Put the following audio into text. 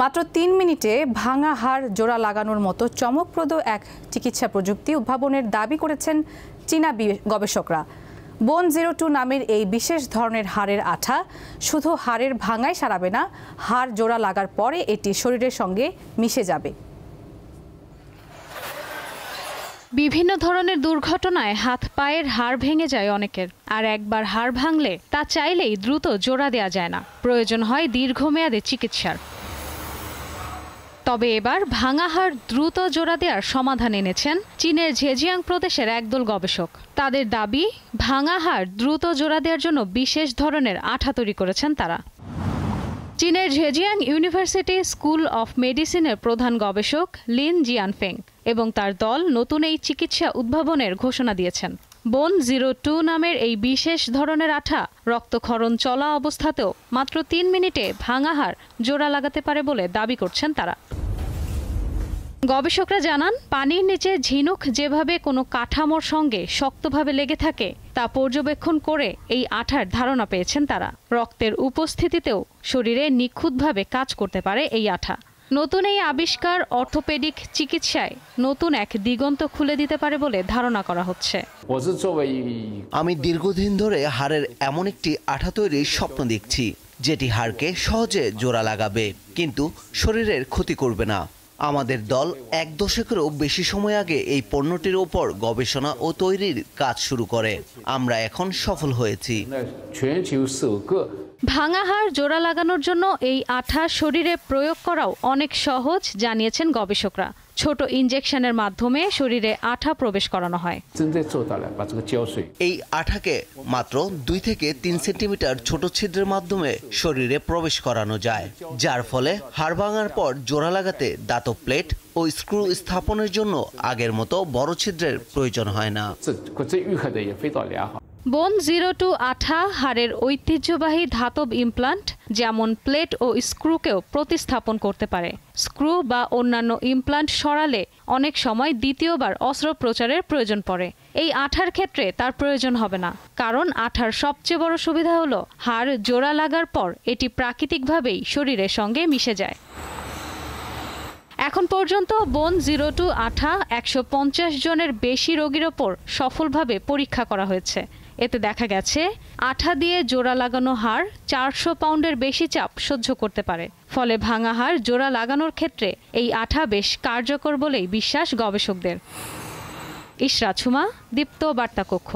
মাত্র ৩ মিনিটে ভাঙা হাড় জোড়া লাগানোর মতো চমকপ্রদ এক চিকিৎসা প্রযুক্তি উদ্ভাবনের দাবি করেছেন চীনা গবেষকরা। বোন 02 নামের এই বিশেষ ধরনের হাড়ের আঠা শুধু হাড়ের ভাঙাই সারাবে না, হাড় জোড়া লাগার পরে এটি শরীরের সঙ্গে মিশে যাবে। বিভিন্ন ধরনের দুর্ঘটনায় হাত পায়ের হাড় ভেঙে যায় অনেকের, আর একবার হাড় ভাঙলে তা চাইলেই দ্রুত জোড়া দেওয়া যায় না, প্রয়োজন হয় দীর্ঘমেয়াদী চিকিৎসার। তবে এবার ভাঙা হাড় দ্রুত জোড়া দেওয়ার সমাধান এনেছেন চীনের ঝেজিয়াং প্রদেশের একদল গবেষক। তাদের দাবি, ভাঙা হাড় দ্রুত জোড়া দেওয়ার জন্য বিশেষ ধরনের আঠা তৈরি করেছেন তারা। চীনের ঝেজিয়াং ইউনিভার্সিটি স্কুল অফ মেডিসিনের প্রধান গবেষক লিন জিয়ানফেং এবং তার দল নতুন এই চিকিৎসা উদ্ভাবনের ঘোষণা দিয়েছেন। বোন 02 নামের এই বিশেষ ধরনের আঠা রক্তক্ষরণ চলা অবস্থাতেও মাত্র ৩ মিনিটে ভাঙা হাড় জোড়া লাগাতে পারে বলে দাবি করছেন তারা। গবেষকরা জানান, পানির নিচে ঝিনুক যেভাবে কোনো কাঠামোর সঙ্গে শক্তভাবে লেগে থাকে তা পর্যবেক্ষণ করে এই আঠার ধারণা পেয়েছেন তারা। রক্তের উপস্থিতিতেও শরীরে নিখুঁতভাবে কাজ করতে পারে এই আঠা। নতুন এই আবিষ্কার অর্থোপেডিক চিকিৎসায় নতুন এক দিগন্ত খুলে দিতে পারে বলে ধারণা করা হচ্ছে। আমি দীর্ঘদিন ধরে হাড়ের এমন একটি আঠা তৈরির স্বপ্ন দেখছি, যেটি হাড়কে সহজে জোড়া লাগাবে কিন্তু শরীরের ক্ষতি করবে না। আমাদের দল ১ দশকেরও বেশি সময় আগে এই পণ্যটির ওপর গবেষণা ও তৈরির কাজ শুরু করে। আমরা এখন সফল হয়েছি। ভাঙা হাড় জোড়া লাগানোর জন্য এই আঠা শরীরে প্রয়োগ করাও অনেক সহজ, জানিয়েছেন গবেষকরা। ছোট ইনজেকশনের মাধ্যমে শরীরে আঠা প্রবেশ করানো হয়। এই আঠাকে মাত্র ২ থেকে ৩ সেন্টিমিটার ছোট ছিদ্রের মাধ্যমে শরীরে প্রবেশ করানো যায়, যার ফলে হাড় ভাঙার পর জোড়া লাগাতে দাতব প্লেট ও স্ক্রু স্থাপনের জন্য আগের মতো বড় ছিদ্রের প্রয়োজন হয় না। বোন 02 আঠা হাড়ের ঐতিহ্যবাহী ধাতব ইমপ্লান্ট যেমন প্লেট ও স্ক্রুকেও প্রতিস্থাপন করতে পারে। স্ক্রু বা অন্যান্য ইমপ্লান্ট সরালে অনেক সময় দ্বিতীয়বার অস্ত্রোপচারের প্রয়োজন পড়ে। এই আঠার ক্ষেত্রে তার প্রয়োজন হবে না, কারণ আঠার সবচেয়ে বড় সুবিধা হলো হাড় জোড়া লাগার পর এটি প্রাকৃতিকভাবেই শরীরের সঙ্গে মিশে যায়। এখন পর্যন্ত বোন 02 আঠা ১৫০ জনের বেশি রোগীর ওপর সফলভাবে পরীক্ষা করা হয়েছে। এতে দেখা গেছে আঠা দিয়ে জোড়া লাগানো হাড় ৪০০ পাউন্ডের বেশি চাপ সহ্য করতে পারে। ফলে ভাঙা হাড় জোড়া লাগানোর ক্ষেত্রে এই আঠা বেশ কার্যকর বলেই বিশ্বাস গবেষকদের। ইশরাত ঝুমা, দীপ্ত বার্তা কক্ষ।